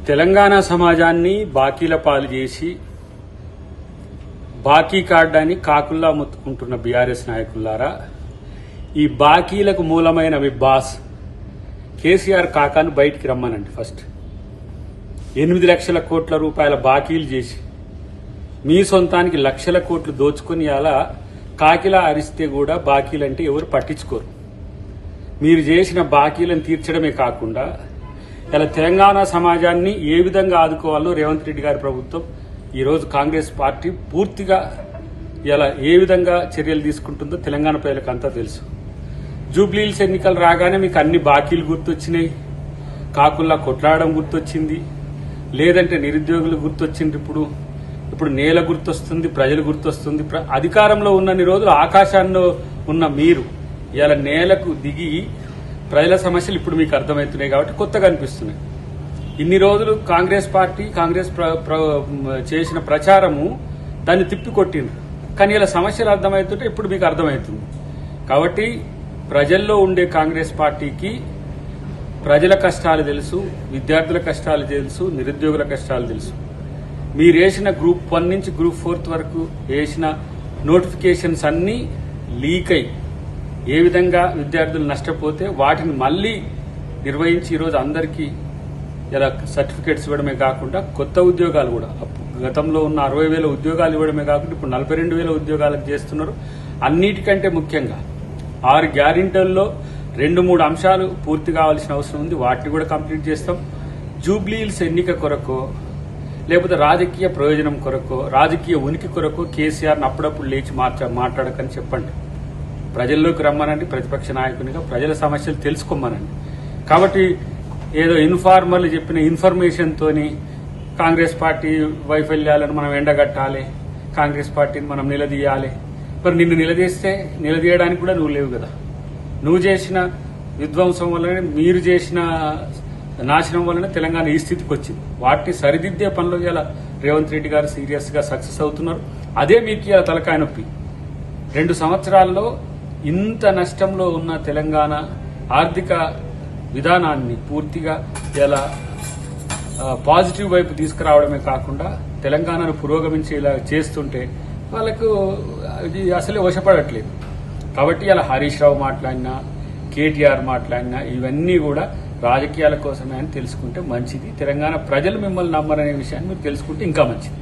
తెలంగాణ సమాజాన్ని బాకీల పాలు చేసి బాకీ కార్డాన్ని కాకుల్లా ముత్తుకుంటున్న బీఆర్ఎస్ నాయకులారా, ఈ బాకీలకు మూలమైన మీ బాస్ కేసీఆర్ కాకాను బయటికి రమ్మనండి. ఫస్ట్ 8 లక్షల కోట్ల రూపాయల బాకీలు చేసి మీ సొంతానికి లక్షల కోట్లు దోచుకుని అలా కాకిలా అరిస్తే కూడా బాకీలంటే ఎవరు పట్టించుకోరు. మీరు చేసిన బాకీలను తీర్చడమే కాకుండా ఇలా తెలంగాణ సమాజాన్ని ఏ విధంగా ఆదుకోవాలో రేవంత్ రెడ్డి గారి ప్రభుత్వం ఈరోజు కాంగ్రెస్ పార్టీ పూర్తిగా ఇలా ఏ విధంగా చర్యలు తీసుకుంటుందో తెలంగాణ ప్రజలకు అంతా తెలుసు. జూబ్లీహిల్స్ ఎన్నికలు రాగానే మీకు అన్ని బాకీలు గుర్తొచ్చినాయి, కాకుల్లా కొట్లాడడం గుర్తొచ్చింది, లేదంటే నిరుద్యోగులు గుర్తొచ్చింది, ఇప్పుడు నేల గుర్తొస్తుంది, ప్రజలు గుర్తొస్తుంది. అధికారంలో ఉన్నన్ని రోజులు ఆకాశాల్లో ఉన్న మీరు ఇలా నేలకు దిగి ప్రజల సమస్యలు ఇప్పుడు మీకు అర్థమవుతున్నాయి కాబట్టి కొత్తగా అనిపిస్తున్నాయి. ఇన్ని రోజులు కాంగ్రెస్ పార్టీ చేసిన ప్రచారము దాన్ని తిప్పికొట్టిండ్రు, కానీ ఇలా సమస్యలు అర్థమవుతుంటే ఇప్పుడు మీకు అర్థమవుతుంది. కాబట్టి ప్రజల్లో ఉండే కాంగ్రెస్ పార్టీకి ప్రజల కష్టాలు తెలుసు, విద్యార్థుల కష్టాలు తెలుసు, నిరుద్యోగుల కష్టాలు తెలుసు. మీరు వేసిన గ్రూప్ 1 నుంచి గ్రూప్ 4 వరకు వేసిన నోటిఫికేషన్స్ అన్నీ లీక్ అయి ఏ విధంగా విద్యార్థులు నష్టపోతే వాటిని మళ్లీ నిర్వహించి ఈరోజు అందరికీ ఇలా సర్టిఫికేట్స్ ఇవ్వడమే కాకుండా కొత్త ఉద్యోగాలు కూడా గతంలో ఉన్న 60,000 ఉద్యోగాలు ఇవ్వడమే కాకుండా ఇప్పుడు 42,000 ఉద్యోగాలకు చేస్తున్నారు. అన్నిటికంటే ముఖ్యంగా 6 గ్యారెంటీల్లో 2-3 అంశాలు పూర్తి కావాల్సిన అవసరం ఉంది. వాటిని కూడా కంప్లీట్ చేస్తాం. జూబ్లీహిల్స్ ఎన్నిక కొరకో లేకపోతే రాజకీయ ప్రయోజనం కొరకో రాజకీయ ఉనికి కొరకో కేసీఆర్ని అప్పుడప్పుడు లేచి మాట్లాడకని చెప్పండి. ప్రజల్లోకి రమ్మనండి. ప్రతిపక్ష నాయకునిగా ప్రజల సమస్యలు తెలుసుకోమనండి. కాబట్టి ఏదో ఇన్ఫార్మల్ చెప్పిన ఇన్ఫర్మేషన్తోని కాంగ్రెస్ పార్టీ వైఫల్యాలను మనం ఎండగట్టాలి, కాంగ్రెస్ పార్టీని మనం నిలదీయాలి. మరి నిన్ను నిలదీయడానికి కూడా నువ్వు లేవు కదా. నువ్వు చేసిన విధ్వంసం వల్లనే, మీరు చేసిన నాశనం వల్లనే తెలంగాణ ఈ స్థితికి వచ్చింది. వాటిని సరిదిద్దే పనులు ఇలా రేవంత్ రెడ్డి గారు సీరియస్ గా సక్సెస్ అవుతున్నారు. అదే మీకు ఇలా తలకాయ నొప్పి. 2 సంవత్సరాల్లో ఇంత నష్టంలో ఉన్న తెలంగాణ ఆర్థిక విధానాన్ని పూర్తిగా ఇలా పాజిటివ్ వైపు తీసుకురావడమే కాకుండా తెలంగాణను పురోగమించేలా చేస్తుంటే వాళ్ళకు ఇది అసలే వశపడట్లేదు. కాబట్టి ఇలా హరీష్ రావు మాట్లాడినా, కేటీఆర్ మాట్లాడినా ఇవన్నీ కూడా రాజకీయాల కోసమే అని తెలుసుకుంటే మంచిది. తెలంగాణ ప్రజలు మిమ్మల్ని నమ్మరనే విషయాన్ని మీరు తెలుసుకుంటే ఇంకా మంచిది.